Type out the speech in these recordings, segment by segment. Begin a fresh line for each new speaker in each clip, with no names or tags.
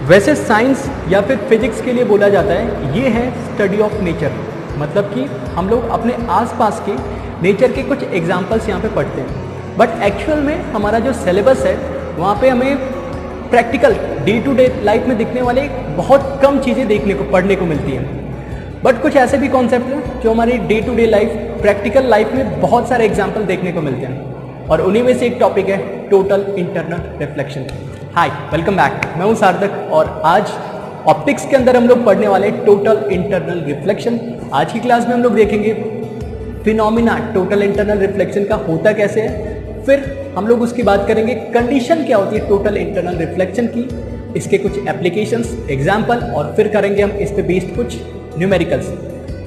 वैसे साइंस या फिर फिजिक्स के लिए बोला जाता है ये है स्टडी ऑफ नेचर, मतलब कि हम लोग अपने आसपास के नेचर के कुछ एग्जाम्पल्स यहाँ पे पढ़ते हैं। बट एक्चुअल में हमारा जो सिलेबस है वहाँ पे हमें practical day to day life में दिखने वाले बहुत कम चीज़ें देखने को पढ़ने को मिलती हैं। बट कुछ ऐसे भी कॉन्सेप्ट हैं जो हमारी day to day life practical life में बहुत सारे एग्जाम्पल देखने को मिलते हैं, और उन्हीं में से एक टॉपिक है टोटल इंटरनल रिफ्लेक्शन। हाय, वेलकम बैक। मैं हूं सार्थक और आज ऑप्टिक्स के अंदर हम लोग पढ़ने वाले टोटल इंटरनल रिफ्लेक्शन। आज की क्लास में हम लोग देखेंगे फिनोमिना टोटल इंटरनल रिफ्लेक्शन का होता कैसे है, फिर हम लोग उसकी बात करेंगे कंडीशन क्या होती है टोटल इंटरनल रिफ्लेक्शन की, इसके कुछ एप्लीकेशंस, एग्जाम्पल, और फिर करेंगे हम इस पे बेस्ड कुछ न्यूमेरिकल्स।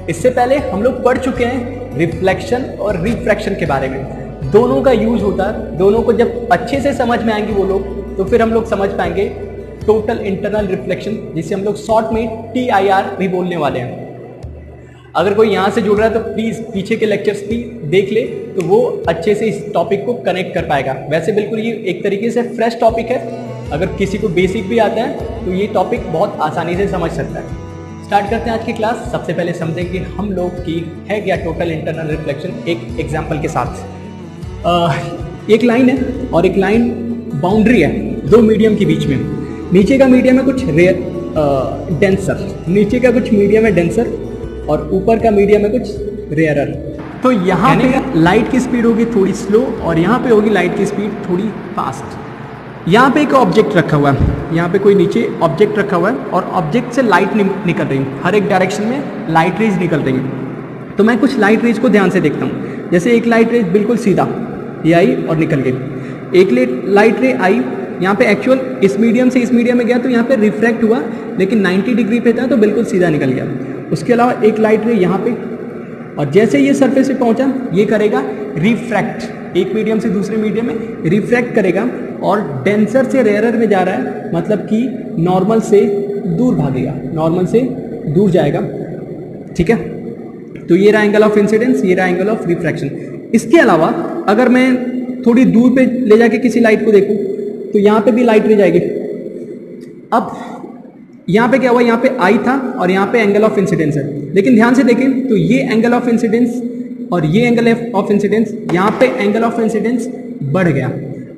इससे पहले हम लोग पढ़ चुके हैं रिफ्लेक्शन और रिफ्रैक्शन के बारे में। दोनों का यूज होता है, दोनों को जब अच्छे से समझ में आएंगे वो लोग तो फिर हम लोग समझ पाएंगे टोटल इंटरनल रिफ्लेक्शन, जिसे हम लोग शॉर्ट में TIR भी बोलने वाले हैं। अगर कोई यहाँ से जुड़ रहा है तो प्लीज़ पीछे के लेक्चर्स भी देख ले, तो वो अच्छे से इस टॉपिक को कनेक्ट कर पाएगा। वैसे बिल्कुल ये एक तरीके से फ्रेश टॉपिक है, अगर किसी को बेसिक भी आता है तो ये टॉपिक बहुत आसानी से समझ सकता है। स्टार्ट करते हैं आज की क्लास। सबसे पहले समझेंगे हम लोग की है क्या टोटल इंटरनल रिफ्लेक्शन एक एग्जाम्पल के साथ। एक लाइन है और एक लाइन बाउंड्री है दो मीडियम के बीच में। नीचे का मीडियम है कुछ डेंसर, नीचे का कुछ मीडियम है डेंसर और ऊपर का मीडियम है कुछ रेयरर। तो यहाँ पे लाइट की स्पीड होगी थोड़ी स्लो और यहाँ पे होगी लाइट की स्पीड थोड़ी फास्ट। यहाँ पे एक ऑब्जेक्ट रखा हुआ है, यहाँ पे कोई नीचे ऑब्जेक्ट रखा हुआ है और ऑब्जेक्ट से लाइट निकल रही है, हर एक डायरेक्शन में लाइट रेज निकल रही है। तो मैं कुछ लाइट रेज को ध्यान से देखता हूँ। जैसे एक लाइट रेज बिल्कुल सीधा ये आई और निकल गई, एक लाइट रे आई यहाँ पे एक्चुअल इस मीडियम से इस मीडियम में गया तो यहाँ पे रिफ्रैक्ट हुआ, लेकिन 90 डिग्री पे था तो बिल्कुल सीधा निकल गया। उसके अलावा एक लाइट रे यहाँ पे, और जैसे ये सरफेस पे पहुँचा ये करेगा रिफ्रैक्ट, एक मीडियम से दूसरे मीडियम में रिफ्रैक्ट करेगा और डेंसर से रेयरर में जा रहा है, मतलब कि नॉर्मल से दूर भागेगा, नॉर्मल से दूर जाएगा। ठीक है, तो ये रहा एंगल ऑफ इंसिडेंस, ये रहा एंगल ऑफ रिफ्रैक्शन। इसके अलावा अगर मैं थोड़ी दूर पे ले जाके किसी लाइट को देखूं तो यहाँ पे भी लाइट रह जाएगी। अब यहाँ पे क्या हुआ, यहाँ पे आई था और यहाँ पे एंगल ऑफ इंसिडेंस है, लेकिन ध्यान से देखें तो ये एंगल ऑफ इंसिडेंस और ये एंगल ऑफ इंसिडेंस, यहाँ पे एंगल ऑफ इंसिडेंस बढ़ गया।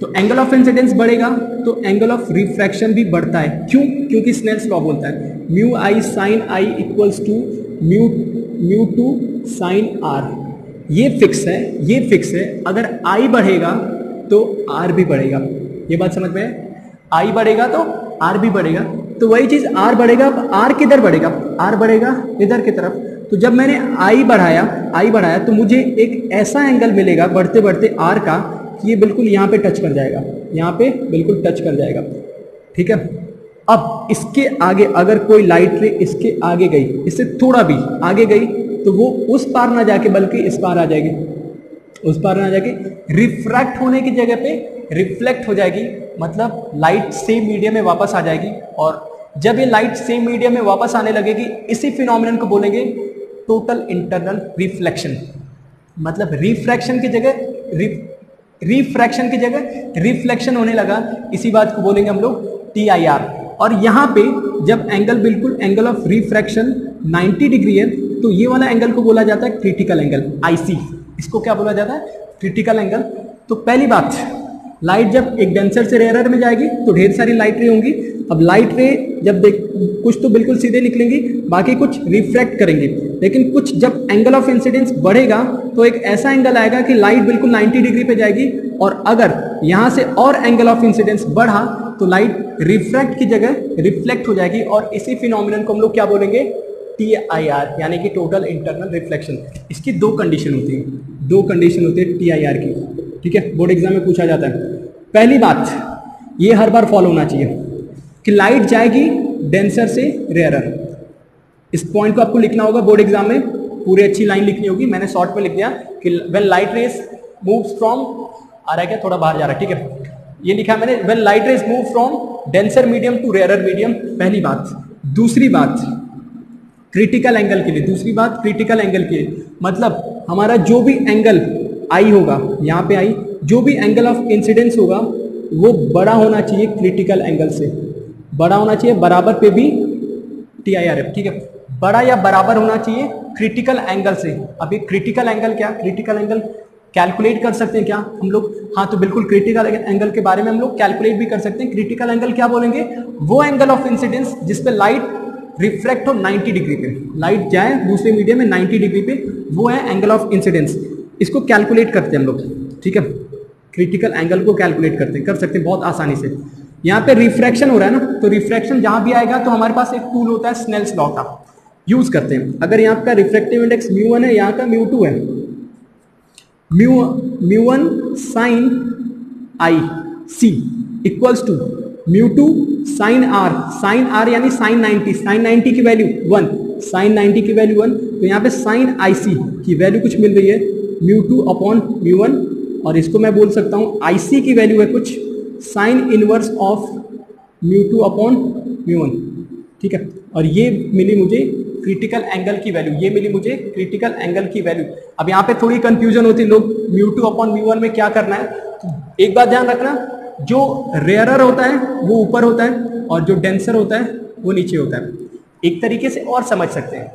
तो एंगल ऑफ इंसिडेंस बढ़ेगा तो एंगल ऑफ रिफ्रैक्शन भी बढ़ता है। क्यों? क्योंकि स्नेल्स लॉ बोलता है mu i sine i equals to mu two sine r. ये फिक्स है, ये फिक्स है। अगर आई बढ़ेगा तो आर भी बढ़ेगा। ये बात समझ में है? आई बढ़ेगा तो आर भी बढ़ेगा। तो वही चीज आर बढ़ेगा, अब आर किधर बढ़ेगा? आर बढ़ेगा इधर की तरफ। तो जब मैंने आई बढ़ाया तो मुझे एक ऐसा एंगल मिलेगा बढ़ते बढ़ते आर का कि ये बिल्कुल यहाँ पे टच कर जाएगा, यहाँ पे बिल्कुल टच कर जाएगा। ठीक है, अब इसके आगे अगर कोई लाइट रे इसके आगे गई, इससे थोड़ा भी आगे गई तो वो उस पार ना जाके बल्कि इस पार आ जाएगी, उस पार ना जाके रिफ्रैक्ट होने की जगह पे रिफ्लेक्ट हो जाएगी, मतलब लाइट सेम मीडियम में वापस आ जाएगी। और जब ये लाइट सेम मीडियम में वापस आने लगेगी, इसी फिनोमिनन को बोलेंगे टोटल इंटरनल रिफ्लेक्शन। मतलब रिफ्रैक्शन की जगह रिफ्रैक्शन की जगह रिफ्लेक्शन होने लगा, इसी बात को बोलेंगे हम लोग TIR। और यहाँ पे जब एंगल बिल्कुल एंगल ऑफ रिफ्रैक्शन 90 डिग्री है तो ये वाला एंगल को बोला जाता है क्रिटिकल एंगल, IC। इसको क्या बोला जाता है? Critical angle. तो पहली बात, लाइट जब एक डेंसर से रेयरर में जाएगी तो ढेर सारी लाइट रे होंगी। अब लाइट रे जब कुछ तो बिल्कुल सीधे निकलेंगी, बाकी कुछ रिफ्रैक्ट करेंगे, लेकिन कुछ जब एंगल ऑफ इंसिडेंस बढ़ेगा तो एक ऐसा एंगल आएगा कि लाइट बिल्कुल 90 डिग्री पे जाएगी। और अगर यहाँ से और एंगल ऑफ इंसिडेंस बढ़ा तो लाइट रिफ्रैक्ट की जगह रिफ्लेक्ट हो जाएगी, और इसी फिनोमिनन को हम लोग क्या बोलेंगे? TIR, यानी कि टोटल इंटरनल रिफ्लेक्शन। इसकी दो कंडीशन होती है, दो कंडीशन होती है TIR की। ठीक है, बोर्ड एग्जाम में पूछा जाता है। पहली बात, ये हर बार फॉलो होना चाहिए कि लाइट जाएगी डेंसर से रेयरर। इस पॉइंट को आपको लिखना होगा बोर्ड एग्जाम में, पूरी अच्छी लाइन लिखनी होगी। मैंने शॉर्ट में लिख दिया कि when light rays moves from, आ रहा है क्या, थोड़ा बाहर जा रहा है, ठीक है, ये लिखा है मैंने, when light rays move from denser medium to rarer medium. पहली बात। दूसरी बात क्रिटिकल एंगल के लिए, दूसरी बात क्रिटिकल एंगल के लिए, मतलब हमारा जो भी एंगल आई होगा, यहाँ पे आई, जो भी एंगल ऑफ इंसिडेंस होगा वो बड़ा होना चाहिए क्रिटिकल एंगल से। बड़ा होना चाहिए, बराबर पे भी TIRF, ठीक है। बड़ा या बराबर होना चाहिए क्रिटिकल एंगल से। अब ये क्रिटिकल एंगल क्या, क्रिटिकल एंगल कैलकुलेट कर सकते हैं क्या हम लोग? हाँ, तो बिल्कुल क्रिटिकल एंगल के बारे में हम लोग कैलकुलेट भी कर सकते हैं। क्रिटिकल एंगल क्या बोलेंगे? वो एंगल ऑफ इंसिडेंस जिस पे लाइट रिफ्लेक्ट हो 90 डिग्री पे, लाइट जाए दूसरे मीडियम में 90 डिग्री पे, वो है एंगल ऑफ इंसिडेंस। इसको कैलकुलेट करते हैं हम लोग, ठीक है। क्रिटिकल एंगल को कैलकुलेट कर सकते हैं बहुत आसानी से। यहाँ पे रिफ्रैक्शन हो रहा है ना, तो रिफ्रैक्शन जहां भी आएगा तो हमारे पास एक टूल होता है स्नेल्स लॉ का, यूज करते हैं। अगर यहाँ का रिफ्रैक्टिव इंडेक्स μ1 है, यहाँ का μ2 है, μ1 sine I C equals to μ2 sine R यानी साइन 90 की वैल्यू 1, साइन 90 की वैल्यू 1, तो यहाँ पे साइन आई सी की वैल्यू कुछ मिल रही है μ2 अपॉन μ1, और इसको मैं बोल सकता हूँ आई सी की वैल्यू है कुछ साइन इनवर्स ऑफ μ2 अपॉन μ1, ठीक है। और ये मिली मुझे क्रिटिकल एंगल की वैल्यू, ये मिली मुझे क्रिटिकल एंगल की वैल्यू। अब यहाँ पे थोड़ी कंफ्यूजन होती है, लोग μ2 अपॉन μ1 में क्या करना है। तो एक बात ध्यान रखना, जो रेयरर होता है वो ऊपर होता है और जो डेंसर होता है वो नीचे होता है। एक तरीके से और समझ सकते हैं,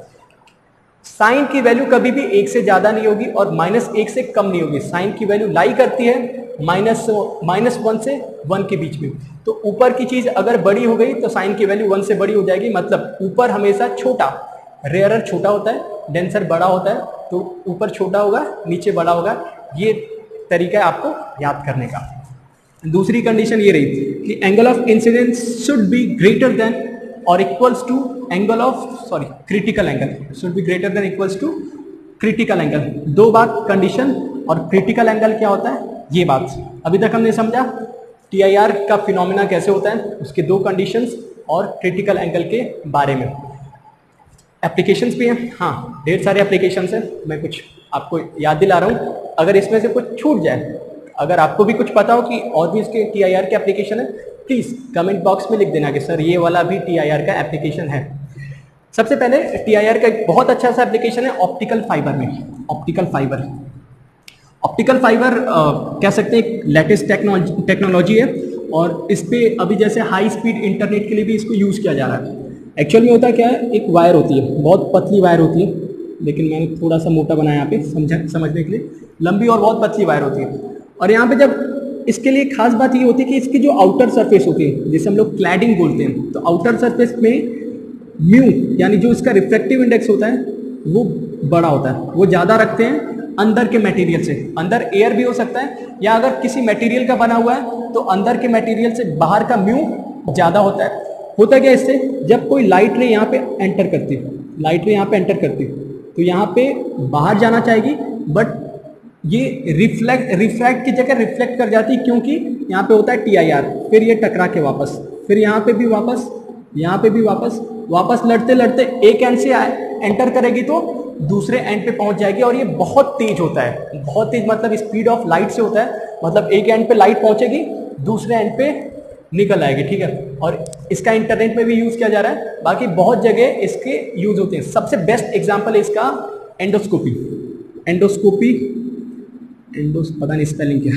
साइन की वैल्यू कभी भी 1 से ज्यादा नहीं होगी और -1 से कम नहीं होगी। साइन की वैल्यू लाई करती है -1 से 1 के बीच में। तो ऊपर की चीज अगर बड़ी हो गई तो साइन की वैल्यू 1 से बड़ी हो जाएगी, मतलब ऊपर हमेशा छोटा, रेयरर छोटा होता है, डेंसर बड़ा होता है, तो ऊपर छोटा होगा नीचे बड़ा होगा। ये तरीका है आपको याद करने का। दूसरी कंडीशन ये रही कि angle of incidence should be greater than और equals to angle of critical angle, should be greater than equals to critical angle. दो बात कंडीशन, और क्रिटिकल एंगल क्या होता है ये बात अभी तक हमने समझा। TIR का फिनोमिना कैसे होता है, उसके दो कंडीशंस और क्रिटिकल एंगल के बारे में। एप्लीकेशंस भी हैं, हाँ ढेर सारे एप्लीकेशंस हैं, मैं कुछ आपको याद दिला रहा हूँ। अगर इसमें से कुछ छूट जाए, अगर आपको भी कुछ पता हो कि और भी इसके TIR के एप्लीकेशन है, प्लीज़ कमेंट बॉक्स में लिख देना कि सर ये वाला भी TIR का एप्लीकेशन है। सबसे पहले TIR का एक बहुत अच्छा सा एप्लीकेशन है ऑप्टिकल फाइबर में। ऑप्टिकल फाइबर कह सकते हैं एक लेटेस्ट टेक्नोलॉजी है, और इस पे अभी जैसे हाई स्पीड इंटरनेट के लिए भी इसको यूज़ किया जा रहा है। एक्चुअल में होता क्या है, एक वायर होती है, बहुत पतली वायर होती है, लेकिन मैंने थोड़ा सा मोटा बनाया यहाँ पे समझने के लिए। लंबी और बहुत पतली वायर होती है, और यहाँ पे जब इसके लिए खास बात ये होती है कि इसकी जो आउटर सरफेस होती है, जिसे हम लोग क्लैडिंग बोलते हैं, तो आउटर सरफेस में म्यू यानी जो इसका रिफ्रैक्टिव इंडेक्स होता है वो बड़ा होता है, वो ज़्यादा रखते हैं अंदर के मटेरियल से। अंदर एयर भी हो सकता है, या अगर किसी मटेरियल का बना हुआ है तो अंदर के मटेरियल से बाहर का म्यू ज़्यादा होता है। होता क्या इससे, जब कोई लाइट रे यहाँ पे एंटर करती है, तो यहाँ पे बाहर जाना चाहेगी, बट ये रिफ्रैक्ट की जगह रिफ्लेक्ट कर जाती है, क्योंकि यहाँ पे होता है TIR। फिर ये टकरा के वापस, फिर यहाँ पे भी वापस लड़ते लड़ते एक एंड से एंटर करेगी तो दूसरे एंड पे पहुंच जाएगी। और ये बहुत तेज होता है, बहुत तेज मतलब स्पीड ऑफ लाइट से होता है, मतलब एक एंड पे लाइट पहुंचेगी, दूसरे एंड पे निकल आएगी, ठीक है। और इसका इंटरनेट में भी यूज किया जा रहा है, बाकी बहुत जगह इसके यूज होते हैं। सबसे बेस्ट एग्जांपल है इसका एंडोस्कोपी, पता नहीं स्पेलिंग क्या,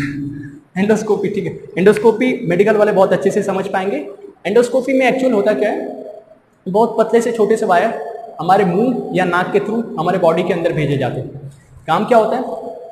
एंडोस्कोपी, ठीक है। एंडोस्कोपी मेडिकल वाले बहुत अच्छे से समझ पाएंगे। एंडोस्कोपी में एक्चुअल होता क्या है, बहुत पतले से छोटे से वायर हमारे मुंह या नाक के थ्रू हमारे बॉडी के अंदर भेजे जाते हैं। काम क्या होता है,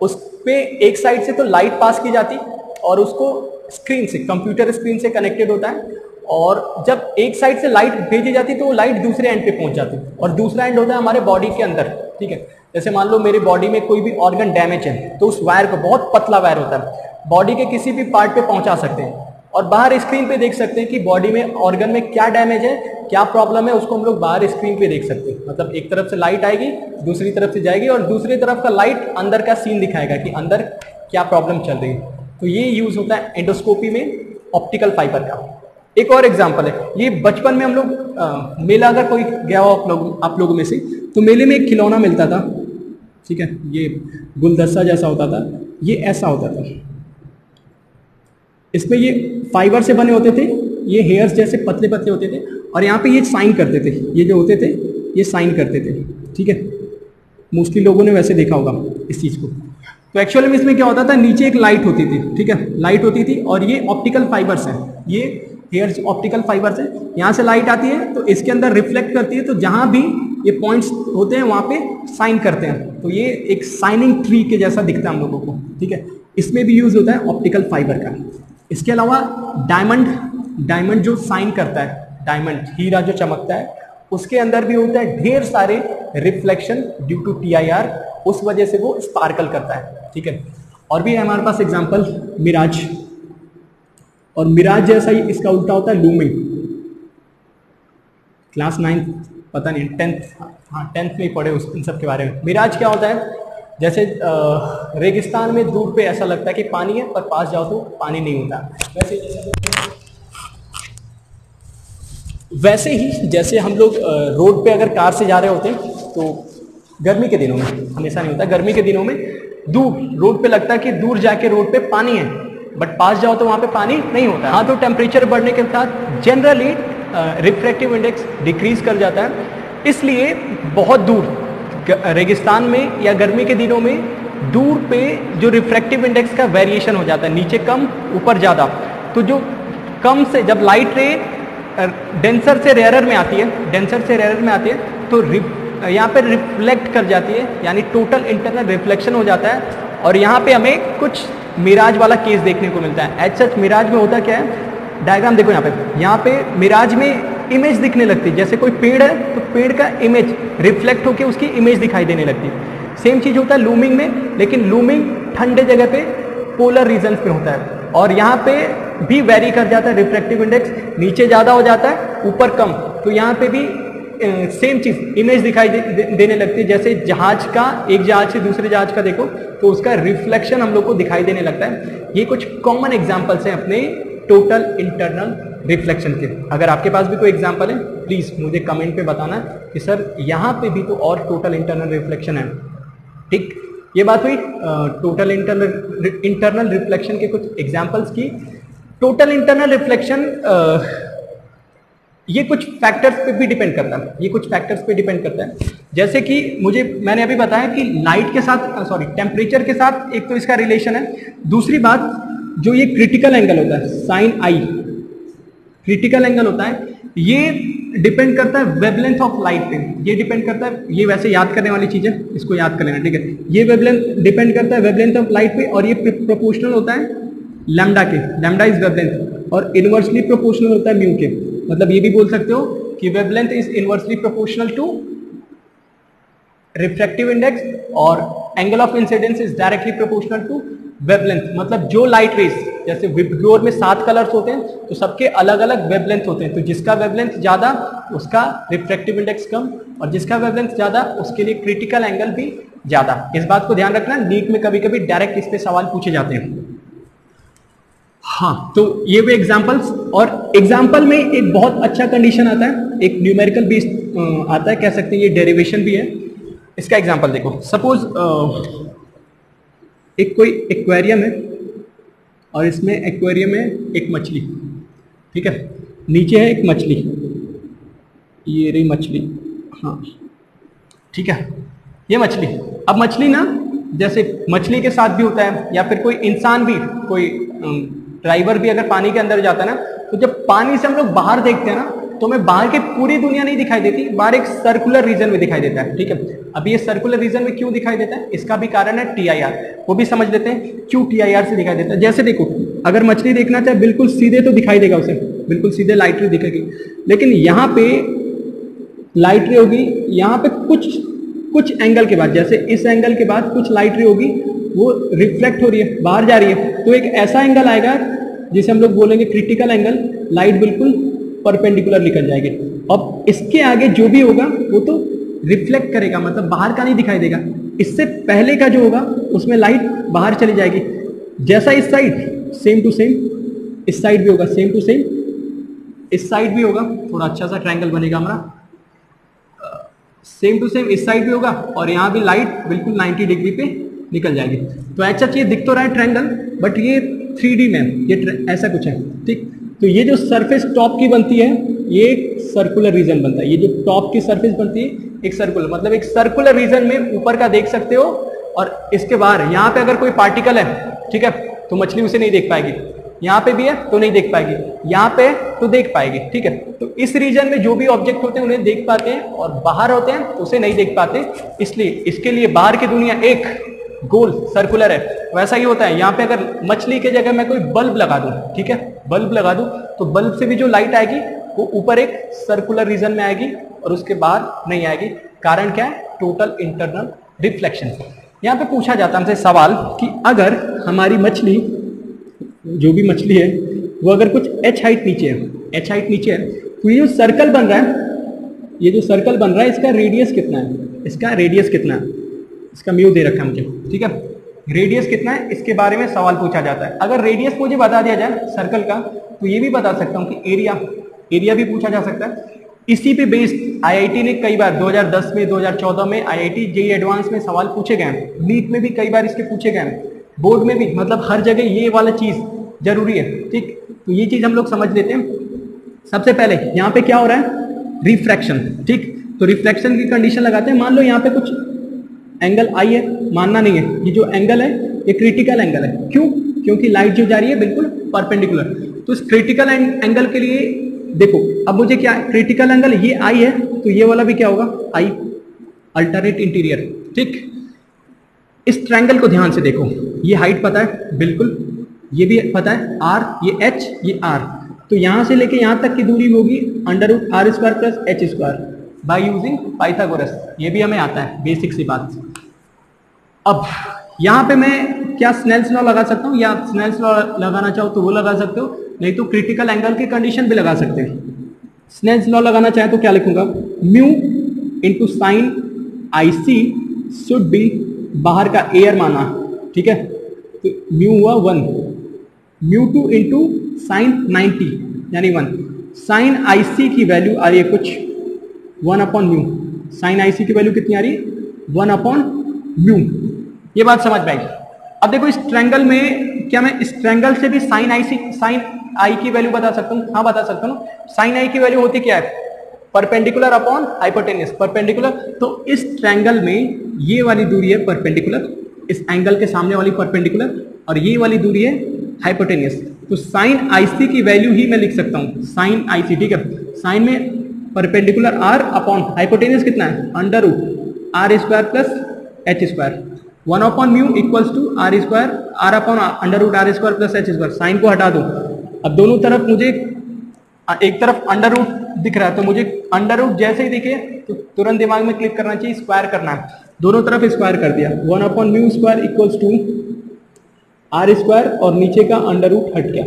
उस पे एक साइड से तो लाइट पास की जाती और उसको स्क्रीन से, कंप्यूटर स्क्रीन से कनेक्टेड होता है, और जब एक साइड से लाइट भेजी जाती तो वो लाइट दूसरे एंड पे पहुंच जाती, और दूसरा एंड होता है हमारे बॉडी के अंदर, ठीक है। जैसे मान लो मेरी बॉडी में कोई भी ऑर्गन डैमेज है, तो उस वायर को, बहुत पतला वायर होता है, बॉडी के किसी भी पार्ट पे पहुंचा सकते हैं, और बाहर स्क्रीन पे देख सकते हैं कि बॉडी में, ऑर्गन में क्या डैमेज है, क्या प्रॉब्लम है, उसको हम लोग बाहर स्क्रीन पे देख सकते हैं। मतलब एक तरफ से लाइट आएगी, दूसरी तरफ से जाएगी, और दूसरी तरफ का लाइट अंदर का सीन दिखाएगा कि अंदर क्या प्रॉब्लम चल रही है। तो ये यूज होता है एंडोस्कोपी में ऑप्टिकल फाइबर का। एक और एग्जाम्पल है, ये बचपन में हम लोग मेला, अगर कोई गया हो आप लोगों में से, तो मेले में एक खिलौना मिलता था, ठीक है, ये गुलदस्ता जैसा होता था, ये ऐसा होता था, इसमें ये फाइबर से बने होते थे, ये हेयर्स जैसे पतले पतले होते थे, और यहाँ पे ये साइन करते थे, ये जो होते थे ये साइन करते थे, ठीक है। मोस्टली लोगों ने वैसे देखा होगा इस चीज़ को। तो एक्चुअली में इसमें क्या होता था, नीचे एक लाइट होती थी, ठीक है, लाइट होती थी, और ये ऑप्टिकल फाइबर्स हैं, ये हेयर्स ऑप्टिकल फाइबर से, यहाँ से लाइट आती है तो इसके अंदर रिफ्लेक्ट करती है, तो जहाँ भी ये पॉइंट्स होते हैं वहाँ पे साइन करते हैं, तो ये एक साइनिंग ट्री के जैसा दिखता है हम लोगों को, ठीक है। इसमें भी यूज होता है ऑप्टिकल फाइबर का। इसके अलावा डायमंड जो साइन करता है, डायमंड हीरा जो चमकता है, उसके अंदर भी होता है ढेर सारे रिफ्लेक्शन ड्यू टू TIR, उस वजह से वो स्पार्कल करता है, ठीक है। और भी है हमारे पास एग्जांपल मिराज, और मिराज जैसा ही इसका उल्टा होता है लूमिंग। क्लास 9 पता नहीं 10th में पढ़े उस इन सब के बारे में। मिराज क्या होता है, जैसे रेगिस्तान में दूर पे ऐसा लगता है कि पानी है, पर पास जाओ तो पानी नहीं होता। वैसे ही जैसे हम लोग रोड पे अगर कार से जा रहे होते हैं तो गर्मी के दिनों में, हमेशा नहीं होता, गर्मी के दिनों में दूर रोड पे लगता है कि दूर जाके रोड पे पानी है, बट पास जाओ तो वहाँ पे पानी नहीं होता। हाँ, तो टेम्परेचर बढ़ने के साथ जनरली रिफ्रैक्टिव इंडेक्स डिक्रीज कर जाता है, इसलिए बहुत दूर रेगिस्तान में या गर्मी के दिनों में दूर पे जो रिफ्रैक्टिव इंडेक्स का वेरिएशन हो जाता है, नीचे कम ऊपर ज़्यादा, तो जो कम से जब लाइट रे डेंसर से रेयरर में आती है, तो यहाँ पे रिफ्लेक्ट कर जाती है, यानी टोटल इंटरनल रिफ्लेक्शन हो जाता है, और यहाँ पे हमें कुछ मिराज वाला केस देखने को मिलता है। एज सच मिराज में होता क्या है, डायग्राम देखो यहाँ पे मिराज में इमेज दिखने लगती है, जैसे कोई पेड़ है तो पेड़ का इमेज रिफ्लेक्ट होकर उसकी इमेज दिखाई देने लगती है। सेम चीज़ होता है लूमिंग में, लेकिन लूमिंग ठंडे जगह पे पोलर रीजन्स पे होता है, और यहाँ पे भी वेरी कर जाता है रिफ्रैक्टिव इंडेक्स, नीचे ज़्यादा हो जाता है ऊपर कम, तो यहाँ पे भी सेम चीज़ इमेज दिखाई देने लगती है। जैसे जहाज का, एक जहाज से दूसरे जहाज का देखो तो उसका रिफ्लेक्शन हम लोग को दिखाई देने लगता है। ये कुछ कॉमन एग्जांपल्स हैं अपने टोटल इंटरनल रिफ्लेक्शन के। अगर आपके पास भी कोई एग्जांपल है प्लीज़ मुझे कमेंट पे बताना कि सर यहाँ पे भी तो और टोटल इंटरनल रिफ्लेक्शन है, ठीक। ये बात हुई टोटल इंटरनल रिफ्लेक्शन के कुछ एग्जांपल्स की। टोटल इंटरनल रिफ्लेक्शन ये कुछ फैक्टर्स पे भी डिपेंड करता है, जैसे कि मैंने अभी बताया कि लाइट के साथ टेम्परेचर के साथ एक तो इसका रिलेशन है। दूसरी बात, जो ये क्रिटिकल एंगल होता है, साइन आई क्रिटिकल एंगल होता है, ये डिपेंड करता है वेवलेंथ ऑफ लाइट पे। ये डिपेंड करता है, ये वैसे याद करने वाली चीज़ है, इसको याद कर लेना, ठीक है। ये वेवलेंथ डिपेंड करता है वेवलेंथ ऑफ लाइट पे, और ये प्रोपोर्शनल होता है लैम्डा के, लैम्डा इज वेवलेंथ, और इनवर्सली प्रोपोर्शनल होता है म्यू के। मतलब ये भी बोल सकते हो कि wavelength is inversely proportional to refractive index, और angle of incidence is directly proportional to wavelength. मतलब जो लाइट रेज, जैसे विबग्योर में 7 कलर्स होते हैं, तो सबके अलग अलग वेवलेंथ होते हैं, तो जिसका वेवलेंथ ज्यादा उसका रिफ्रैक्टिव इंडेक्स कम, और जिसका वेवलेंथ ज्यादा उसके लिए क्रिटिकल एंगल भी ज्यादा। इस बात को ध्यान रखना, नीट में कभी कभी डायरेक्ट इस पे सवाल पूछे जाते हैं। हाँ, तो ये भी एग्जांपल्स, और एग्जांपल में एक बहुत अच्छा कंडीशन आता है, एक न्यूमेरिकल बेस्ड आता है, कह सकते हैं ये डेरिवेशन भी है। इसका एग्जांपल देखो, सपोज एक कोई एक्वेरियम है, और इसमें एक्वेरियम में एक मछली, ठीक है, नीचे है एक मछली, ये रही मछली, हाँ ठीक है, ये मछली। अब मछली ना, जैसे मछली के साथ भी होता है, या फिर कोई इंसान भी, कोई ड्राइवर भी अगर पानी के अंदर जाता है ना, तो जब पानी से हम लोग बाहर देखते हैं ना, तो हमें बाहर की पूरी दुनिया नहीं दिखाई देती, बाहर एक सर्कुलर रीजन में दिखाई देता है, ठीक है। अब ये सर्कुलर रीजन में क्यों दिखाई देता है, इसका भी कारण है TIR, वो भी समझ लेते हैं क्यों TIR से दिखाई देता है। जैसे देखो, अगर मछली देखना चाहे बिल्कुल सीधे तो दिखाई देगा उसे, बिल्कुल सीधे लाइट रे दिखेगी, लेकिन यहाँ पे लाइट रे होगी, यहाँ पे कुछ एंगल के बाद, जैसे इस एंगल के बाद कुछ लाइट रे होगी, वो रिफ्लेक्ट हो रही है, बाहर जा रही है, तो एक ऐसा एंगल आएगा जिसे हम लोग बोलेंगे क्रिटिकल एंगल, लाइट बिल्कुल परपेंडिकुलर निकल जाएगी। अब इसके आगे जो भी होगा वो तो रिफ्लेक्ट करेगा, मतलब बाहर का नहीं दिखाई देगा। इससे पहले का जो होगा उसमें लाइट बाहर चली जाएगी। जैसा इस साइड सेम टू सेम इस साइड भी होगा, सेम टू सेम इस साइड भी होगा, थोड़ा अच्छा सा ट्रायंगल बनेगा हमारा, सेम टू सेम इस साइड भी होगा, और यहाँ भी लाइट बिल्कुल 90 डिग्री पे निकल जाएगी। तो ऐसा ये दिख तो रहा है ट्रायंगल, बट ये 3D में ये ऐसा कुछ है, ठीक। तो ये जो सरफेस टॉप की बनती है, ये एक सर्कुलर रीजन बनता है। ये जो टॉप की सरफेस बनती है एक सर्कुलर, मतलब एक सर्कुलर रीजन में ऊपर का देख सकते हो, और इसके बाहर यहाँ पे अगर कोई पार्टिकल है, ठीक है, तो मछली उसे नहीं देख पाएगी। यहाँ पे भी है तो नहीं देख पाएगी, यहाँ पे तो देख पाएगी। ठीक है, तो इस रीजन में जो भी ऑब्जेक्ट होते हैं उन्हें देख पाते हैं और बाहर होते हैं तो उसे नहीं देख पाते। इसलिए इसके लिए बाहर की दुनिया एक गोल सर्कुलर है। वैसा ही होता है यहाँ पे, अगर मछली के जगह मैं कोई बल्ब लगा दूं, ठीक है, बल्ब लगा दूं तो बल्ब से भी जो लाइट आएगी वो ऊपर एक सर्कुलर रीजन में आएगी और उसके बाहर नहीं आएगी। कारण क्या है? Total internal reflection. यहाँ पे पूछा जाता है हमसे सवाल कि अगर हमारी मछली, जो भी मछली है वो अगर कुछ h हाइट नीचे है, h हाइट नीचे है, तो ये जो सर्कल बन रहा है, ये जो सर्कल बन रहा है इसका रेडियस कितना है? इसका रेडियस कितना है? इसका म्यू दे रखा है मुझे, ठीक है, रेडियस कितना है इसके बारे में सवाल पूछा जाता है। अगर रेडियस मुझे बता दिया जाए सर्कल का तो ये भी बता सकता हूँ कि एरिया भी पूछा जा सकता है। इसी पे बेस्ड आईआईटी ने कई बार 2010 में, 2014 में आईआईटी जेईई एडवांस में सवाल पूछे गए हैं, नीट में भी कई बार इसके पूछे गए हैं, बोर्ड में भी, मतलब हर जगह ये वाला चीज जरूरी है। ठीक, तो ये चीज हम लोग समझ लेते हैं। सबसे पहले यहाँ पे क्या हो रहा है? रिफ्रैक्शन। ठीक, तो रिफ्रैक्शन की कंडीशन लगाते हैं। मान लो यहाँ पे कुछ एंगल आई है, मानना नहीं है, ये जो एंगल है ये क्रिटिकल एंगल है। क्यों? क्योंकि लाइट जो जा रही है बिल्कुल परपेंडिकुलर। तो इस क्रिटिकल एंगल के लिए देखो, अब मुझे क्या, क्रिटिकल एंगल ये आई है तो ये वाला भी क्या होगा? आई, अल्टरनेट इंटीरियर। ठीक, इस ट्रायंगल को ध्यान से देखो, ये हाइट पता है बिल्कुल, ये भी पता है आर, ये एच, ये आर, तो यहां से लेके यहां तक की दूरी होगी √r² plus h² by using Pythagoras. ये भी हमें आता है, बेसिक सी बात। अब यहाँ पे मैं क्या स्नेल्स लॉ लगा सकता हूँ, या स्नेल्स लॉ लगाना चाहो तो वो लगा सकते हो, नहीं तो क्रिटिकल एंगल की कंडीशन भी लगा सकते हैं। स्नेल्स लॉ लगाना चाहे तो क्या लिखूंगा? Mu into sign IC should be, बाहर का एयर माना, ठीक है, तो म्यू हुआ 1, म्यू 2 इंटू साइन 90 यानी 1, साइन IC की वैल्यू आ रही है कुछ 1/म्यू, साइन IC की वैल्यू कितनी आ रही है? 1/म्यू। ये बात समझ में आएगी। अब देखो इस ट्रायंगल में क्या मैं इस ट्रायंगल से भी साइन आई की वैल्यू बता सकता हूँ? हाँ बता सकता हूँ। साइन आई की वैल्यू होती क्या है? Perpendicular upon hypotenuse, perpendicular. तो इस ट्रायंगल में ये वाली दूरी है परपेंडिकुलर, इस एंगल के सामने वाली परपेंडिकुलर, और ये वाली दूरी है हाइपोटेन्यूस। तो साइन IC की वैल्यू ही मैं लिख सकता हूँ, साइन IC। ठीक है, साइन में परपेंडिकुलर r अपॉन हाइपोटेन्यूस कितना है? √r² प्लस h², 1/म्यू equals to r² r upon √r² plus h²। Sine को हटा दो, अब दोनों तरफ मुझे, एक तरफ अंडर रूट दिख रहा है तो मुझे अंडर रूट जैसे ही दिखे तो तुरंत दिमाग में क्लिक करना चाहिए, स्क्वायर करना है। दोनों तरफ स्क्वायर कर दिया, 1/म्यू² इक्वल्स टू r² और नीचे का अंडर रूट हट गया,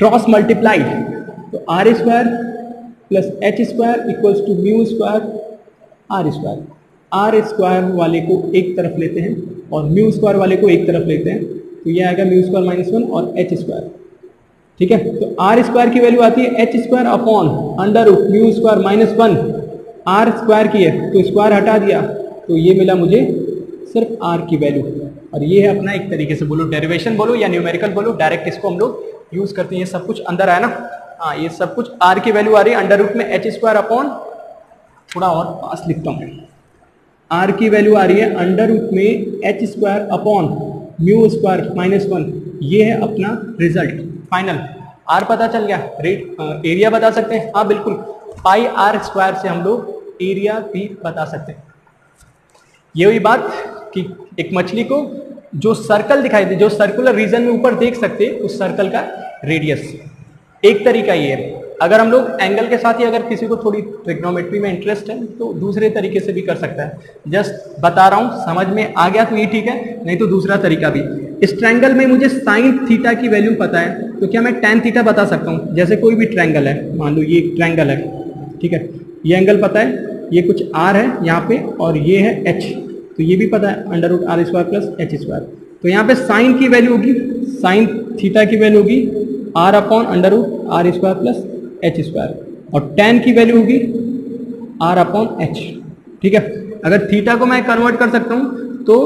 क्रॉस मल्टीप्लाइड, तो r² plus h² equals to म्यू² r²। r² वाले को एक तरफ लेते हैं और म्यू² वाले को एक तरफ लेते हैं, तो ये आएगा म्यू² -1 और h²। ठीक है, तो r² की वैल्यू आती है h² upon under root म्यू² -1, r² की है तो स्क्वायर हटा दिया, तो ये मिला मुझे सिर्फ r की वैल्यू। और ये है अपना एक तरीके से बोलो डेरिवेशन बोलो या न्यूमेरिकल बोलो, डायरेक्ट इसको हम लोग यूज करते हैं। ये सब कुछ अंदर आया ना, हाँ ये सब कुछ r की वैल्यू आ रही है अंडर रूट में h² अपॉन, थोड़ा और पास लिखता हूँ, r की वैल्यू आ रही है अंडर रूट में h² अपॉन म्यू² -1। ये है अपना रिजल्ट फाइनल। r पता चल गया, रेट एरिया बता सकते हैं, हाँ बिल्कुल, πr² से हम लोग एरिया भी बता सकते हैं। ये हुई बात कि एक मछली को जो सर्कल दिखाई दे, जो सर्कुलर रीजन में ऊपर देख सकते हैं, उस सर्कल का रेडियस। एक तरीका ये है, अगर हम लोग एंगल के साथ ही अगर किसी को थोड़ी ट्रिग्नोमेट्री में इंटरेस्ट है तो दूसरे तरीके से भी कर सकता है। जस्ट बता रहा हूँ, समझ में आ गया तो ये ठीक है, नहीं तो दूसरा तरीका भी। इस ट्रायंगल में मुझे साइन थीटा की वैल्यू पता है, तो क्या मैं tan थीटा बता सकता हूँ? जैसे कोई भी ट्रायंगल है, मान लो ये एक ट्रायंगल है, ठीक है, ये एंगल पता है, ये कुछ r है यहाँ पे और ये है h, तो ये भी पता है under root r² plus h²। तो यहाँ पे साइन की वैल्यू होगी, साइन थीटा की वैल्यू होगी r upon under root r² plus h², और tan की वैल्यू होगी r अपॉन h। ठीक है, अगर थीटा को मैं कन्वर्ट कर सकता हूँ तो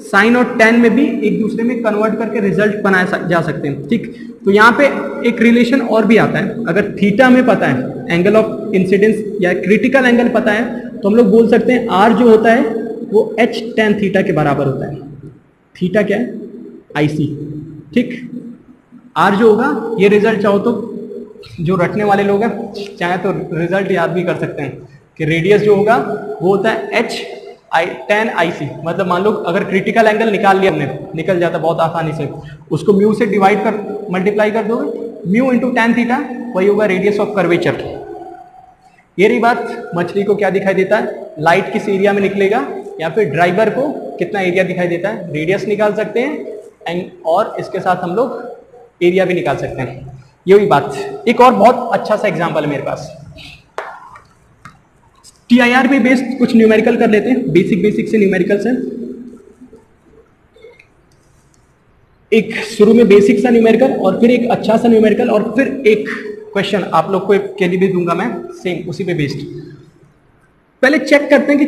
साइन और tan में भी एक दूसरे में कन्वर्ट करके रिजल्ट बनाया जा सकते हैं। ठीक, तो यहाँ पे एक रिलेशन और भी आता है, अगर थीटा में पता है एंगल ऑफ इंसिडेंस या क्रिटिकल एंगल पता है तो हम लोग बोल सकते हैं r जो होता है वो h tan थीटा के बराबर होता है। थीटा क्या है? IC। ठीक, आर जो होगा ये रिजल्ट चाहो तो जो रटने वाले लोग हैं चाहे तो रिजल्ट याद भी कर सकते हैं कि रेडियस जो होगा वो होता है tan IC। मतलब मान लो अगर क्रिटिकल एंगल निकाल लिया हमने, निकल जाता बहुत आसानी से, उसको म्यू से डिवाइड कर मल्टीप्लाई कर दोगे, म्यू इंटू tan थीटा, वही होगा रेडियस ऑफ कर्वेचर। ये रही बात। मछली को क्या दिखाई देता है, लाइट किस एरिया में निकलेगा, या फिर ड्राइवर को कितना एरिया दिखाई देता है, रेडियस निकाल सकते हैं और इसके साथ हम लोग एरिया भी निकाल सकते हैं। ये हुई बात। एक और बहुत अच्छा सा एग्जांपल है मेरे पास, TIR पे बेस्ड कुछ न्यूमेरिकल कर लेते हैं, बेसिक से न्यूमेरिकल्स हैं। एक शुरू में बेसिक सा न्यूमेरिकल और फिर एक अच्छा सा न्यूमेरिकल और फिर एक क्वेश्चन आप लोग को के लिए भी दूंगा मैं सेम उसी पे बेस्ड। पहले चेक करते हैं कि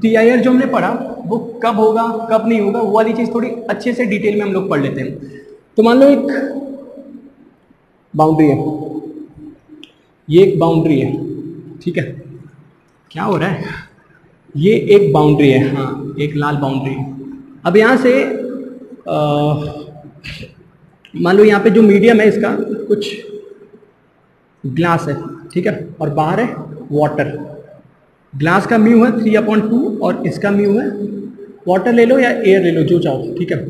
TIR जो हमने पढ़ा वो कब होगा कब नहीं होगा, वो वाली चीज थोड़ी अच्छे से डिटेल में हम लोग पढ़ लेते हैं। तो मान लो एक बाउंड्री है, ये एक बाउंड्री है, ठीक है, क्या हो रहा है, ये एक बाउंड्री है, हाँ एक लाल बाउंड्री है। अब यहाँ से मान लो यहाँ पे जो मीडियम है इसका कुछ ग्लास है, ठीक है, और बाहर है वाटर। ग्लास का म्यू है 3/2 और इसका म्यू है, वाटर ले लो या एयर ले लो जो चाहो, ठीक है,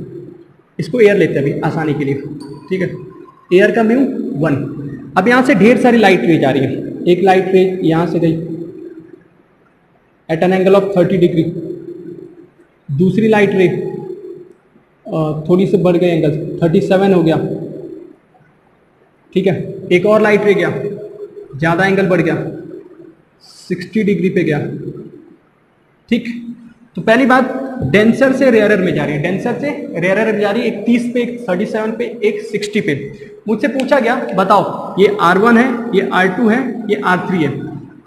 इसको एयर लेते हैं अभी आसानी के लिए, ठीक है, एयर का म्यू 1। अब यहाँ से ढेर सारी लाइट रे जा रही है, एक लाइट रे यहाँ से गई at an angle of 30 degree, दूसरी लाइट रे थोड़ी से बढ़ गई एंगल 37 हो गया, ठीक है, एक और लाइट रे गया, ज़्यादा एंगल बढ़ गया 60 डिग्री पे गया, ठीक। तो पहली बात डेंसर से रेयरर में जा रही है, डेंसर से रेयरर में जा रही है, एक 30 पे, एक 37 पे, एक 60 पे। मुझसे पूछा गया बताओ ये R1 है, ये R2 है, ये R3 है,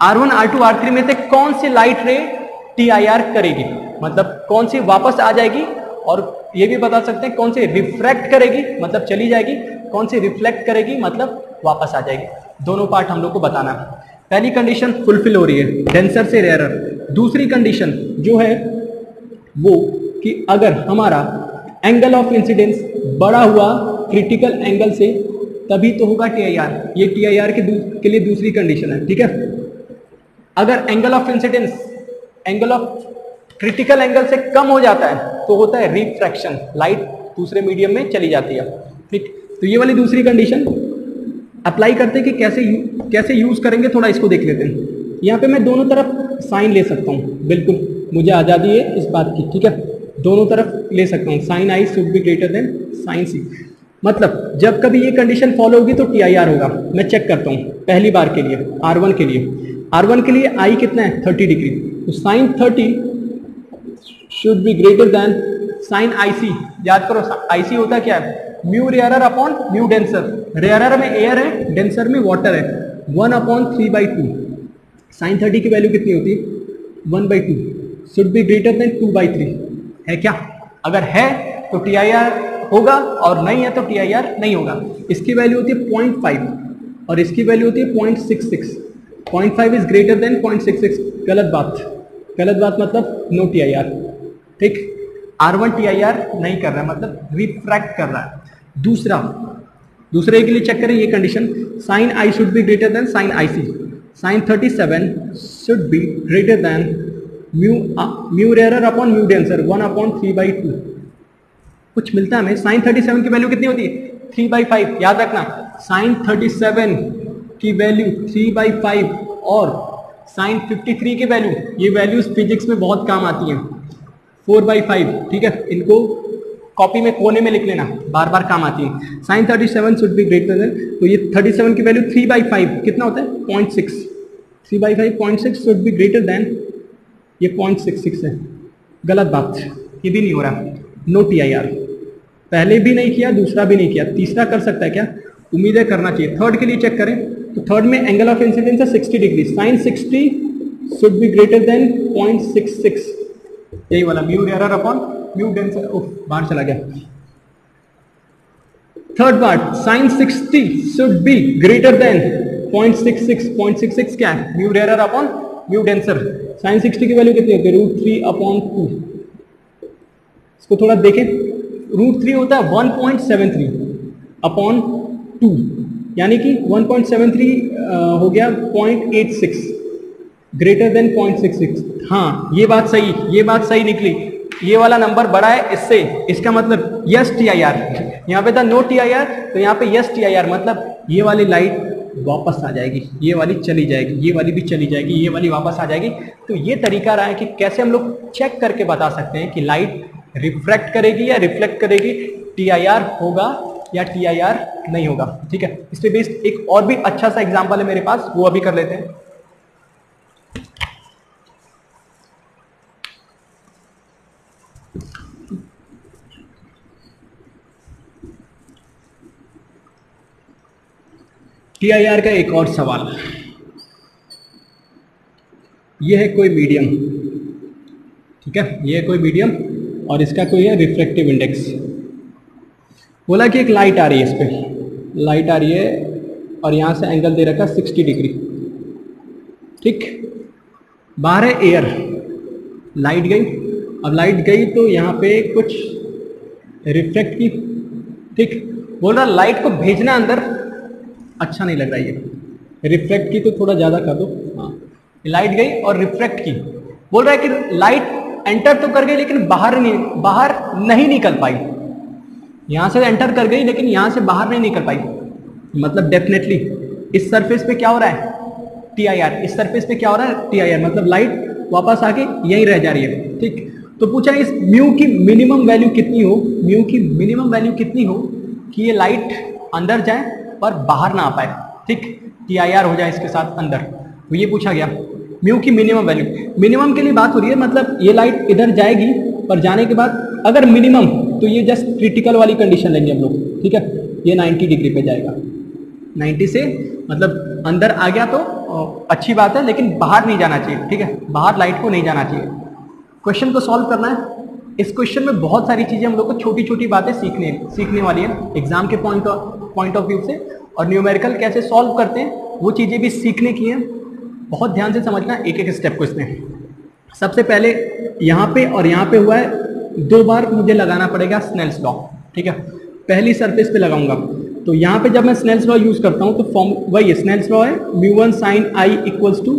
R1 R2 R3 में से कौन सी लाइट रे TIR करेगी, मतलब कौन सी वापस आ जाएगी, और ये भी बता सकते हैं कौन सी रिफ्रैक्ट करेगी मतलब चली जाएगी, कौन सी रिफ्लेक्ट करेगी मतलब वापस आ जाएगी। दोनों पार्ट हम लोग को बताना है। पहली कंडीशन फुलफिल हो रही है डेंसर से रेयरर। दूसरी कंडीशन जो है वो कि अगर हमारा एंगल ऑफ इंसिडेंस बड़ा हुआ क्रिटिकल एंगल से तभी तो होगा TIR। ये TIR के लिए दूसरी कंडीशन है, ठीक है। अगर angle of incidence angle of critical angle से कम हो जाता है तो होता है रिफ्रैक्शन, लाइट दूसरे मीडियम में चली जाती है, ठीक। तो ये वाली दूसरी कंडीशन अप्लाई करते हैं कि कैसे यूज करेंगे, थोड़ा इसको देख लेते हैं। यहाँ पे मैं दोनों तरफ साइन ले सकता हूँ, बिल्कुल मुझे आज़ादी है इस बात की, ठीक है, दोनों तरफ ले सकता हूँ। Sine I should be greater than sine C, मतलब जब कभी ये कंडीशन फॉलो होगी तो TIR होगा। मैं चेक करता हूँ पहली बार के लिए R1 के लिए, R1 के लिए आई कितना है 30 डिग्री, तो sine 30 should be greater than sine IC। याद करो IC होता क्या है, mu rarer upon mu denser. Rarer में एयर है, डेंसर में वाटर है, 1/3/2। साइन 30 की वैल्यू कितनी होती है 1/2, शुड बी ग्रेटर देन 2/3 है क्या? अगर है तो TIR होगा और नहीं है तो TIR नहीं होगा। इसकी वैल्यू होती है 0.5 और इसकी वैल्यू होती है 0.66। 0.5 इज ग्रेटर देन 0.66। गलत बात मतलब नो TIR, ठीक। R1 TIR नहीं कर रहा है मतलब रिफ्रैक्ट कर रहा है। दूसरे के लिए चेक करें ये condition, sine I should be greater than sine IC। Sine 37 should be greater than mu rarer upon mu denser 1/3/2। कुछ मिलता है हमें। साइन 37 की वैल्यू कितनी होती है 3/5। याद रखना साइन 37 की वैल्यू 3/5 और साइन 53 की वैल्यू, ये वैल्यूज फिजिक्स में बहुत काम आती हैं, 4/5, ठीक है। इनको कॉपी में कोने में लिख लेना, बार बार काम आती है। Sine 37 should be greater than, तो ये 37 की वैल्यू 3/5 कितना होता है 0.6। 3/5 0.6 शुड बी ग्रेटर देन, ये 0.66 है। गलत बात, ये भी नहीं हो रहा, नो TIR। पहले भी नहीं किया, दूसरा भी नहीं किया, तीसरा कर सकता है क्या? उम्मीद है करना चाहिए। थर्ड के लिए चेक करें तो थर्ड में एंगल ऑफ इंसिडेंस है 60 degree. Sine 60 should be greater than 0.66, यही वाला mu rarer upon mu denser. बाहर चला गया। Third part, sine 60 should be greater than 0.66। 0.66 क्या है? Mu rarer upon mu denser. Sine 60 की वैल्यू कितनी होती है √3/2। इसको थोड़ा देखें, √3 होता है 1.73 अपॉन 2, यानी कि 1.73 हो गया 0.86 ग्रेटर देन 0.66। हाँ ये बात सही निकली, ये वाला नंबर बड़ा है इससे, इसका मतलब यस TIR। यहाँ पे था नो TIR, तो यहाँ पे यस TIR, मतलब ये वाली लाइट वापस आ जाएगी, ये वाली चली जाएगी, ये वाली भी चली जाएगी, ये वाली वापस आ जाएगी। तो ये तरीका रहा है कि कैसे हम लोग चेक करके बता सकते हैं कि लाइट रिफ्रैक्ट करेगी या रिफ्लेक्ट करेगी, TIR होगा या TIR नहीं होगा। ठीक है, इस पे बेस्ड एक और भी अच्छा सा एग्जांपल है मेरे पास, वो अभी कर लेते हैं। TIR का एक और सवाल, ये है कोई मीडियम, ठीक है, ये है कोई मीडियम और इसका कोई है रिफ्रैक्टिव इंडेक्स। बोला कि एक लाइट आ रही है, इस पर लाइट आ रही है और यहाँ से एंगल दे रखा 60 डिग्री। ठीक, बाहर है एयर, लाइट गई, अब लाइट गई तो यहाँ पे कुछ रिफ्लेक्ट की। ठीक, बोल रहा लाइट को भेजना अंदर अच्छा नहीं लग रहा है, रिफ्लेक्ट की तो थोड़ा ज़्यादा कर दो। हाँ, लाइट गई और रिफ्लेक्ट की, बोल रहा है कि लाइट एंटर तो कर गई लेकिन बाहर नहीं निकल पाई। यहाँ से एंटर कर गई लेकिन यहाँ से बाहर नहीं निकल पाई, मतलब डेफिनेटली इस सरफेस पे क्या हो रहा है TIR, इस सरफेस पे क्या हो रहा है TIR, मतलब लाइट वापस आके यहीं रह जा रही है। ठीक, तो पूछा इस म्यू की मिनिमम वैल्यू कितनी हो, म्यू की मिनिमम वैल्यू कितनी हो कि ये लाइट अंदर जाए पर बाहर ना आ पाए। ठीक, TIR हो जाए इसके साथ अंदर, तो ये पूछा गया म्यू की मिनिमम वैल्यू। मिनिमम के लिए बात हो रही है, मतलब ये लाइट इधर जाएगी पर जाने के बाद अगर मिनिमम, तो ये जस्ट क्रिटिकल वाली कंडीशन लेंगे हम लोग। ठीक है, ये 90 डिग्री पे जाएगा, 90 से मतलब अंदर आ गया तो अच्छी बात है, लेकिन बाहर नहीं जाना चाहिए। ठीक है, बाहर लाइट को नहीं जाना चाहिए। क्वेश्चन को सॉल्व करना है। इस क्वेश्चन में बहुत सारी चीजें हम लोग को छोटी छोटी बातें सीखने वाली है एग्जाम के पॉइंट ऑफ व्यू से, और न्यूमेरिकल कैसे सॉल्व करते हैं वो चीजें भी सीखने की हैं। बहुत ध्यान से समझना एक एक स्टेप को इसमें। सबसे पहले यहाँ पे और यहाँ पे हुआ है, 2 बार मुझे लगाना पड़ेगा स्नेल्स लॉ। ठीक है, पहली सरफेस पे लगाऊंगा, तो यहाँ पे जब मैं स्नेल्स लॉ यूज करता हूँ तो फॉर्म वही स्नेल्स लॉ है, μ1 sin I equals to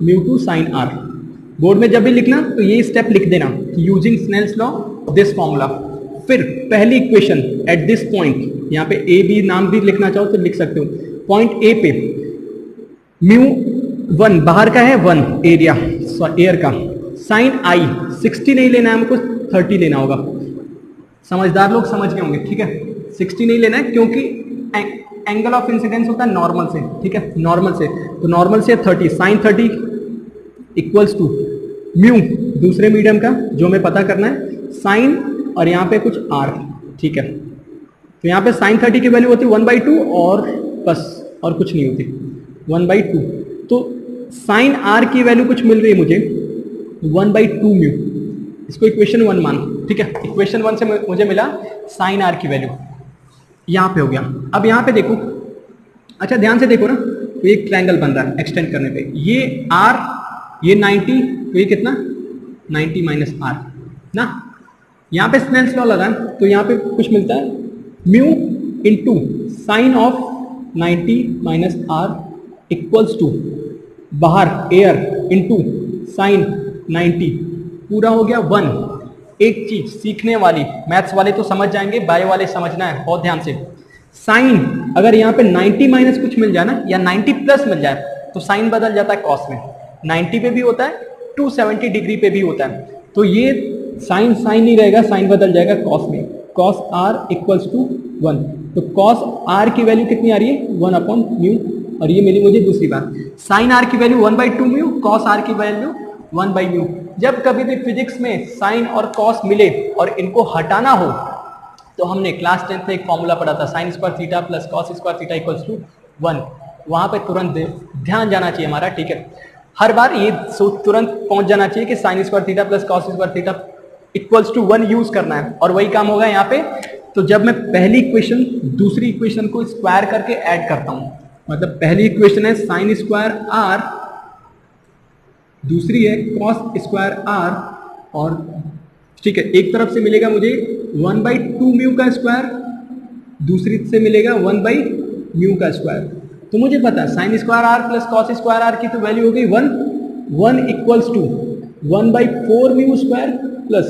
μ2 sin R। Board में जब भी लिखना तो ये स्टेप लिख देना, using Snell's law this formula. फिर पहली इक्वेशन एट दिस पॉइंट, यहाँ पे ए बी नाम भी लिखना चाहो तो लिख सकते हो। पॉइंट ए पे μ1 बाहर का है 1 एरिया एयर का, साइन I 60 नहीं लेना है हमको, 30 लेना होगा। समझदार लोग समझ गए होंगे। ठीक है, 60 नहीं लेना है क्योंकि एंगल ऑफ इंसिडेंस होता है नॉर्मल से। ठीक है, नॉर्मल से, तो नॉर्मल से 30, साइन 30 इक्वल्स टू म्यू दूसरे मीडियम का जो हमें पता करना है, साइन और यहाँ पे कुछ R। ठीक है, तो यहाँ पे साइन 30 की वैल्यू होती है 1/2 और बस, और कुछ नहीं होती, 1/2। तो साइन R की वैल्यू कुछ मिल रही है मुझे 1/2 म्यू, इसको इक्वेशन 1 मान। ठीक है, इक्वेशन 1 से मुझे मिला साइन R की वैल्यू, यहाँ पे हो गया। अब यहाँ पे देखो, अच्छा ध्यान से देखो ना, तो एक ट्रायंगल बन रहा है एक्सटेंड करने पे, ये R ये 90, तो ये कितना 90 माइनस R ना। यहाँ पे स्नेल्स लॉ लगा तो यहाँ पे कुछ मिलता है mu into sine of 90 minus R equals to बाहर एयर इंटू साइन 90, पूरा हो गया 1। एक चीज सीखने वाली, मैथ्स वाले तो समझ जाएंगे, बायो वाले समझना है बहुत ध्यान से। साइन अगर यहाँ पे 90 माइनस कुछ मिल जाए ना, या 90 प्लस मिल जाए, तो साइन बदल जाता है कॉस में। 90 पे भी होता है, 270 डिग्री पे भी होता है, तो ये साइन नहीं रहेगा, साइन बदल जाएगा कॉस में, कॉस R इक्वल्स टू 1। तो कॉस R की वैल्यू कितनी आ रही है 1/μ, और ये मिली मुझे दूसरी बात, साइन R की वैल्यू 1/2 म्यू, कॉस R की वैल्यू 1/μ। जब कभी भी फिजिक्स में साइन और कॉस मिले और इनको हटाना हो, तो हमने क्लास 10th में एक फॉर्मूला पढ़ा था, sine square theta plus cos square theta equals to 1। वहां पे तुरंत ध्यान जाना चाहिए हमारा। ठीक है, हर बार ये तुरंत पहुंच जाना चाहिए कि sine square theta plus cos square theta equals to 1 use करना है, और वही काम होगा यहाँ पे। तो जब मैं पहली इक्वेशन दूसरी इक्वेशन को स्क्वायर करके ऐड करता हूं, मतलब पहली इक्वेशन है साइन स्क्वायर R, दूसरी है कॉस स्क्वायर R, और ठीक है, एक तरफ से मिलेगा मुझे 1/2 म्यू का स्क्वायर, दूसरी से मिलेगा 1/म्यू का स्क्वायर। तो मुझे पता sine square r plus cos square r की तो वैल्यू हो गई 1 equals to 1/4 mu square plus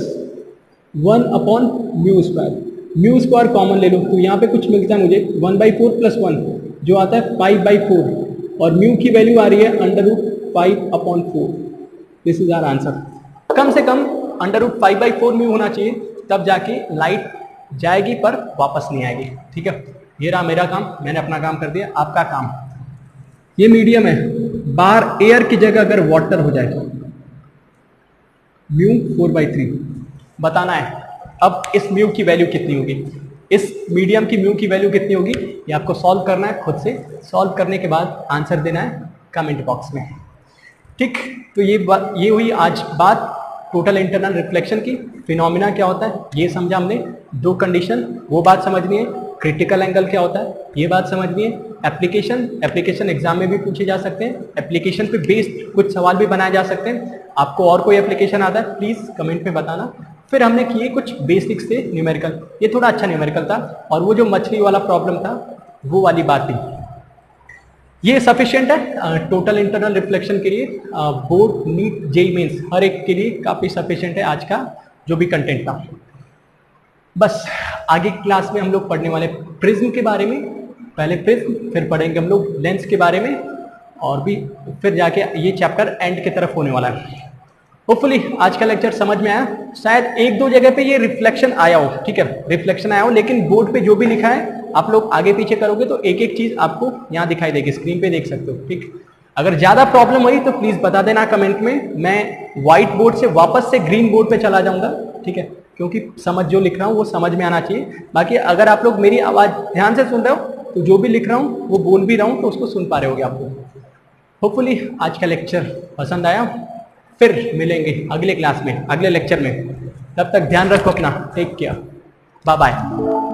1/म्यू स्क्वायर। म्यू स्क्वायर कॉमन ले लो तो यहाँ पे कुछ मिलता है मुझे 1/4 प्लस 1 जो आता है 5/4 और म्यू की वैल्यू आ रही है √5/4। This is our answer. कम से कम √5/4 म्यू होना चाहिए, तब जाके लाइट जाएगी पर वापस नहीं आएगी। ठीक है, ये रहा मेरा काम, मैंने अपना काम कर दिया। आपका काम, ये मीडियम है, बाहर एयर की जगह अगर वाटर हो जाए तो म्यू 4/3 बताना है। अब इस म्यू की वैल्यू कितनी होगी, इस मीडियम की म्यू की वैल्यू कितनी होगी, ये आपको सॉल्व करना है खुद से। सॉल्व करने के बाद आंसर देना है कमेंट बॉक्स में। ठीक, तो ये हुई आज बात टोटल इंटरनल रिफ्लेक्शन की। फिनोमिना क्या होता है ये समझा हमने, दो कंडीशन वो बात समझनी है, क्रिटिकल एंगल क्या होता है ये बात समझनी है, एप्लीकेशन एग्जाम में भी पूछे जा सकते हैं, एप्लीकेशन पे बेस्ड कुछ सवाल भी बनाए जा सकते हैं। आपको और कोई एप्लीकेशन आता है प्लीज़ कमेंट में बताना। फिर हमने किए कुछ बेसिक्स से न्यूमेरिकल, ये थोड़ा अच्छा न्यूमेरिकल था, और वो जो मछली वाला प्रॉब्लम था वो वाली बात थी। ये सफिशिएंट है टोटल इंटरनल रिफ्लेक्शन के लिए, बोर्ड नीट जेईई मेंस हर एक के लिए काफ़ी सफिशिएंट है आज का जो भी कंटेंट था। बस आगे क्लास में हम लोग पढ़ने वाले प्रिज्म के बारे में, पहले प्रिज्म फिर पढ़ेंगे हम लोग लेंस के बारे में, और भी फिर जाके ये चैप्टर एंड की तरफ होने वाला है। होपफुली आज का लेक्चर समझ में आया। शायद एक दो जगह पे ये रिफ्लेक्शन आया हो, ठीक है रिफ्लेक्शन आया हो, लेकिन बोर्ड पे जो भी लिखा है आप लोग आगे पीछे करोगे तो एक एक चीज आपको यहाँ दिखाई देगी, स्क्रीन पे देख सकते हो। ठीक, अगर ज्यादा प्रॉब्लम हुई तो प्लीज बता देना कमेंट में, मैं व्हाइट बोर्ड से वापस से ग्रीन बोर्ड पे चला जाऊंगा। ठीक है, क्योंकि समझ जो लिख रहा हूँ वो समझ में आना चाहिए। बाकी अगर आप लोग मेरी आवाज ध्यान से सुन रहे हो तो जो भी लिख रहा हूँ वो बोल भी रहा हूँ तो उसको सुन पा रहे होगे आपको। होपफुली आज का लेक्चर पसंद आया, फिर मिलेंगे अगले क्लास में, अगले लेक्चर में। तब तक ध्यान रखो अपना, टेक केयर, बाय बाय।